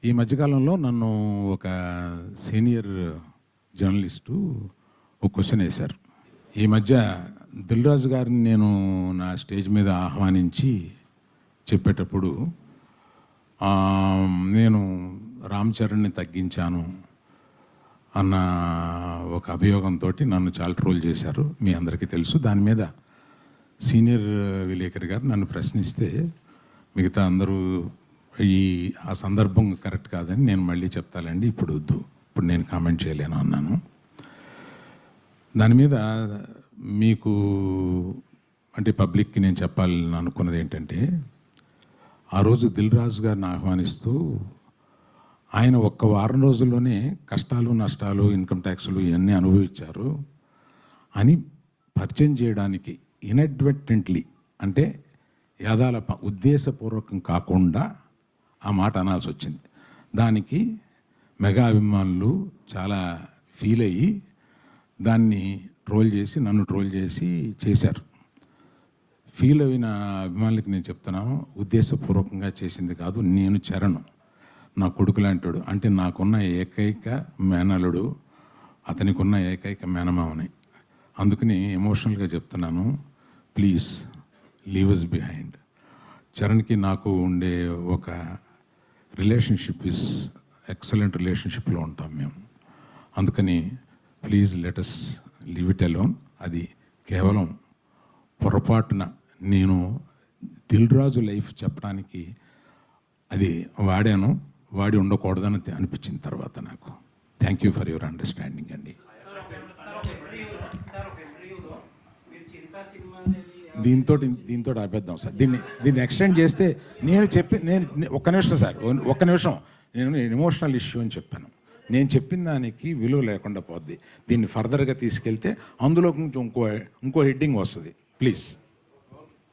ఈ మధ్యకాలంలో నన్ను ఒక సీనియర్ జర్నలిస్టు ఒక క్వశ్చన్ వేశారు. ఈ మధ్య దిల్ రాజు గారిని నేను నా స్టేజ్ మీద ఆహ్వానించి చెప్పేటప్పుడు నేను రామ్ చరణ్ని తగ్గించాను అన్న ఒక అభియోగంతో నన్ను చాలా ట్రోల్ చేశారు. మీ అందరికీ తెలుసు. దాని మీద సీనియర్ విలేకరి గారు నన్ను ప్రశ్నిస్తే మిగతా అందరూ ఆ సందర్భం కరెక్ట్ కాదని నేను మళ్ళీ చెప్తానండి, ఇప్పుడు వద్దు, ఇప్పుడు నేను కామెంట్ చేయలేను అన్నాను. దాని మీద మీకు అంటే పబ్లిక్కి నేను చెప్పాలని అనుకున్నది ఏంటంటే, ఆ రోజు దిల్ రాజు గారిని ఆహ్వానిస్తూ ఆయన ఒక్క వారం రోజుల్లోనే కష్టాలు నష్టాలు ఇన్కమ్ ట్యాక్స్లు ఇవన్నీ అనుభవించారు అని పరిచయం చేయడానికి ఇన్అడ్వర్టెంట్లీ అంటే యాదాల ఉద్దేశపూర్వకం కాకుండా ఆ మాట అనాల్సి వచ్చింది. దానికి మెగా అభిమానులు చాలా ఫీల్ అయ్యి దాన్ని ట్రోల్ చేసి నన్ను ట్రోల్ చేసి చేశారు. ఫీల్ అయిన అభిమానులకి నేను చెప్తున్నాను, ఉద్దేశపూర్వకంగా చేసింది కాదు. నేను చరణ్ నా కొడుకు లాంటాడు, అంటే నాకున్న ఏకైక మేనలుడు, అతనికి ఉన్న ఏకైక మేనమావని. అందుకని ఎమోషనల్గా చెప్తున్నాను, ప్లీజ్ లీవ్ అస్ బిహైండ్. చరణ్కి నాకు ఉండే ఒక రిలేషన్షిప్ ఇస్ ఎక్సలెంట్ రిలేషన్షిప్లో ఉంటాం మేము. అందుకని please let us leave it alone. అది కేవలం పొరపాటున నేను దిల్ రాజు లైఫ్ చెప్పడానికి అది వాడి ఉండకూడదని అనిపించిన తర్వాత నాకు. Thank you for your understanding అండి. దీంతో ఆపేద్దాం సార్. దీన్ని ఎక్స్టెండ్ చేస్తే నేను ఒక్క నిమిషం సార్, ఒక్క నిమిషం. నేను ఎమోషనల్ ఇష్యూ అని చెప్పాను. నేను చెప్పిన దానికి విలువ లేకుండా పోద్ది. దీన్ని ఫర్దర్గా తీసుకెళ్తే అందులో కొంచెం ఇంకో హెడ్డింగ్ వస్తుంది. ప్లీజ్.